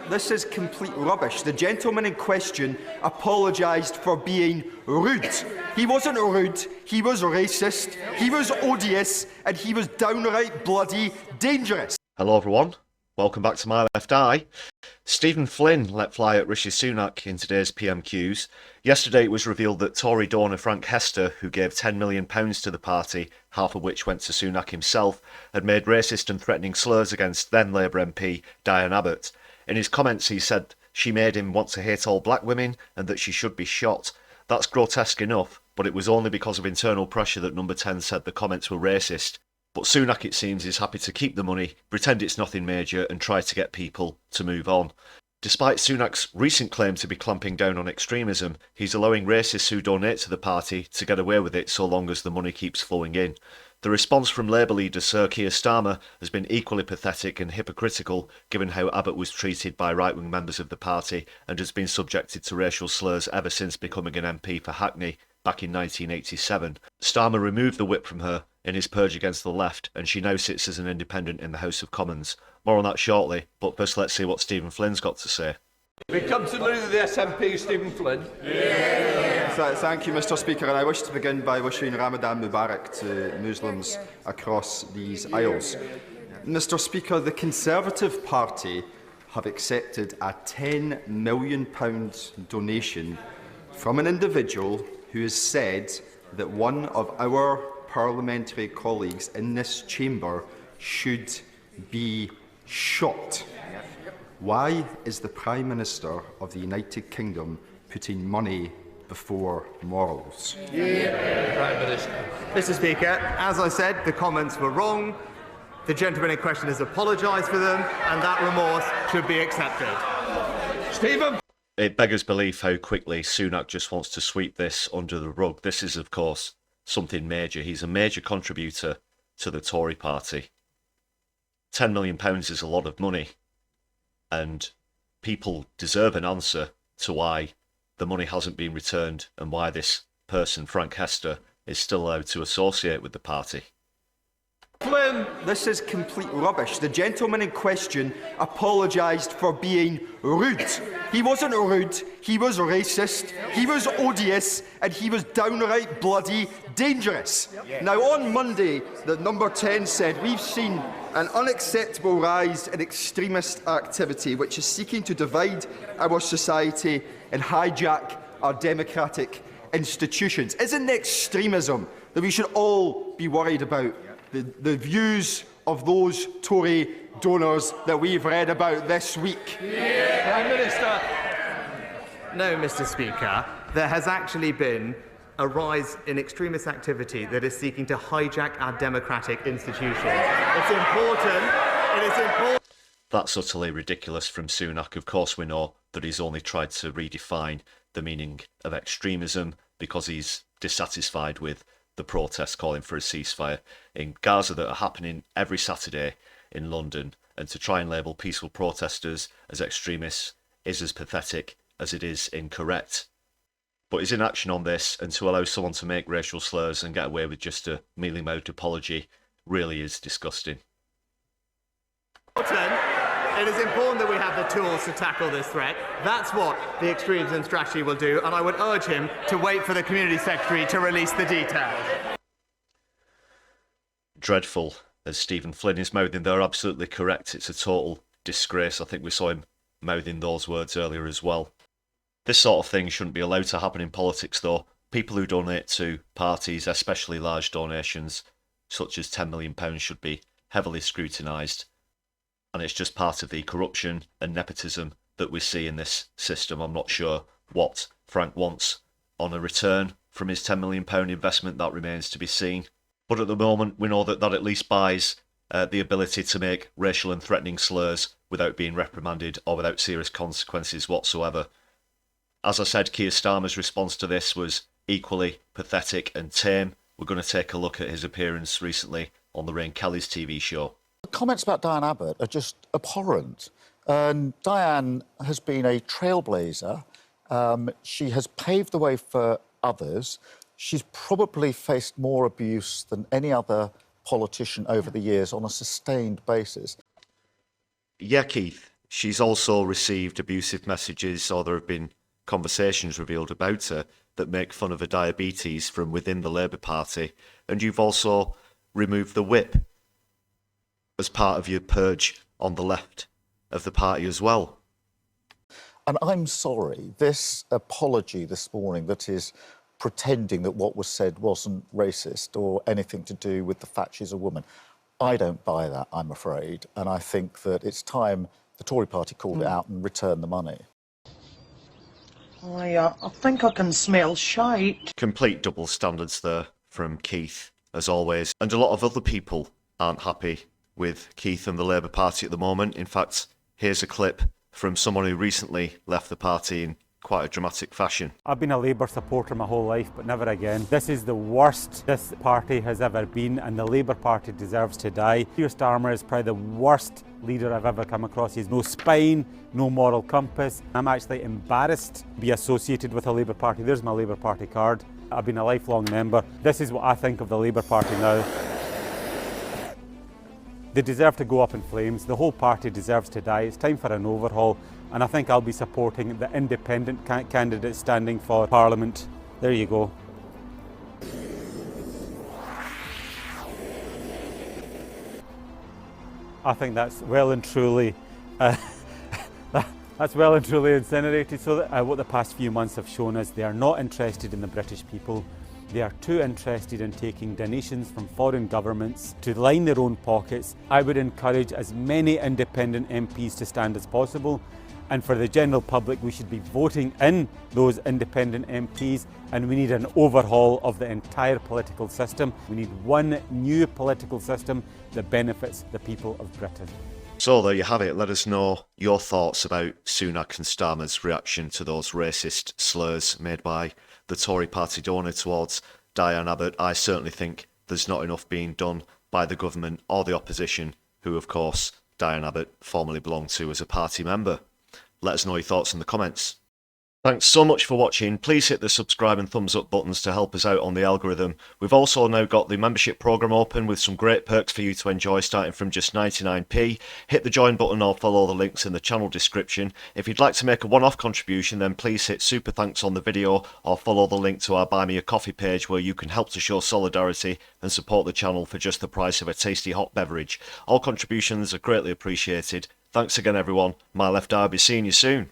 this is complete rubbish. The gentleman in question apologised for being rude. He wasn't rude, he was racist, he was odious, and he was downright bloody dangerous. Hello everyone, welcome back to My Left Eye. Stephen Flynn let fly at Rishi Sunak in today's PMQs. Yesterday it was revealed that Tory donor Frank Hester, who gave £10 million to the party, half of which went to Sunak himself, had made racist and threatening slurs against then Labour MP Diane Abbot. In his comments he said she made him want to hate all black women and that she should be shot. That's grotesque enough, but it was only because of internal pressure that Number 10 said the comments were racist. But Sunak, it seems, is happy to keep the money, pretend it's nothing major and try to get people to move on. Despite Sunak's recent claim to be clamping down on extremism, he's allowing racists who donate to the party to get away with it so long as the money keeps flowing in. The response from Labour leader Sir Keir Starmer has been equally pathetic and hypocritical, given how Abbott was treated by right-wing members of the party and has been subjected to racial slurs ever since becoming an MP for Hackney back in 1987. Starmer removed the whip from her in his purge against the left, and she now sits as an independent in the House of Commons. More on that shortly, but first let's see what Stephen Flynn's got to say. We come to the leader of the SNP, Stephen Flynn. Thank you, Mr. Speaker, and I wish to begin by wishing Ramadan Mubarak to Muslims across these aisles. Mr. Speaker, the Conservative Party have accepted a £10 million donation from an individual who has said that one of our parliamentary colleagues in this chamber should be shot. Why is the Prime Minister of the United Kingdom putting money before morals? Prime Minister. Mr. Speaker, as I said, the comments were wrong. The gentleman in question has apologised for them, and that remorse should be accepted. Stephen. It beggars belief how quickly Sunak just wants to sweep this under the rug. This is, of course, something major. He's a major contributor to the Tory party. £10 million is a lot of money, and people deserve an answer to why the money hasn't been returned and why this person, Frank Hester, is still allowed to associate with the party. Flynn. This is complete rubbish. The gentleman in question apologised for being rude. He wasn't rude, he was racist, he was odious, and he was downright bloody dangerous. Now, on Monday, the Number 10 said, we've seen an unacceptable rise in extremist activity which is seeking to divide our society and hijack our democratic institutions. Isn't extremism that we should all be worried about? The views of those Tory donors that we've read about this week. Prime Minister. No, Mr. Speaker, there has actually been a rise in extremist activity that is seeking to hijack our democratic institutions. It's important. It is important. That's utterly ridiculous from Sunak. Of course we know that he's only tried to redefine the meaning of extremism because he's dissatisfied with the protests calling for a ceasefire in Gaza that are happening every Saturday in London, and to try and label peaceful protesters as extremists is as pathetic as it is incorrect. But his inaction on this, and to allow someone to make racial slurs and get away with just a mealy-mouthed apology, really is disgusting. It is important that we have the tools to tackle this threat. That's what the extremism strategy will do, and I would urge him to wait for the Community Secretary to release the details. Dreadful, as Stephen Flynn is mouthing. They're absolutely correct. It's a total disgrace. I think we saw him mouthing those words earlier as well. This sort of thing shouldn't be allowed to happen in politics, though. People who donate to parties, especially large donations, such as £10 million, should be heavily scrutinised. And it's just part of the corruption and nepotism that we see in this system. I'm not sure what Frank wants on a return from his £10 million investment. That remains to be seen. But at the moment, we know that at least buys the ability to make racial and threatening slurs without being reprimanded or without serious consequences whatsoever. As I said, Keir Starmer's response to this was equally pathetic and tame. We're going to take a look at his appearance recently on Lorraine Kelly's TV show. The comments about Diane Abbot are just abhorrent. Diane has been a trailblazer. She has paved the way for others. She's probably faced more abuse than any other politician over the years on a sustained basis. Yeah, Keith, she's also received abusive messages, or there have been conversations revealed about her that make fun of her diabetes from within the Labour Party. And you've also removed the whip as part of your purge on the left of the party as well. And I'm sorry, this apology this morning that is pretending that what was said wasn't racist or anything to do with the fact she's a woman, I don't buy that, I'm afraid. And I think that it's time the Tory party called it out and returned the money. I think I can smell shite. Complete double standards there from Keith, as always. And a lot of other people aren't happy with Keith and the Labour Party at the moment. In fact, here's a clip from someone who recently left the party in quite a dramatic fashion. I've been a Labour supporter my whole life, but never again. This is the worst this party has ever been, and the Labour Party deserves to die. Keir Starmer is probably the worst leader I've ever come across. He's no spine, no moral compass. I'm actually embarrassed to be associated with a Labour Party. There's my Labour Party card. I've been a lifelong member. This is what I think of the Labour Party now. They deserve to go up in flames. The whole party deserves to die. It's time for an overhaul, and I think I'll be supporting the independent candidate standing for Parliament. There you go. I think that's well and truly that's well and truly incinerated. So that, what the past few months have shown us, they are not interested in the British people. They are too interested in taking donations from foreign governments to line their own pockets. I would encourage as many independent MPs to stand as possible, and for the general public we should be voting in those independent MPs, and we need an overhaul of the entire political system. We need one new political system that benefits the people of Britain. So there you have it. Let us know your thoughts about Sunak and Starmer's reaction to those racist slurs made by the Tory party donor towards Diane Abbot. I certainly think there's not enough being done by the government or the opposition, who of course Diane Abbot formerly belonged to as a party member. Let us know your thoughts in the comments. Thanks so much for watching. Please hit the subscribe and thumbs up buttons to help us out on the algorithm. We've also now got the membership program open with some great perks for you to enjoy, starting from just 99p. Hit the join button or follow the links in the channel description. If you'd like to make a one-off contribution, then please hit super thanks on the video or follow the link to our Buy Me a Coffee page, where you can help to show solidarity and support the channel for just the price of a tasty hot beverage. All contributions are greatly appreciated. Thanks again everyone. My Left Eye, be seeing you soon.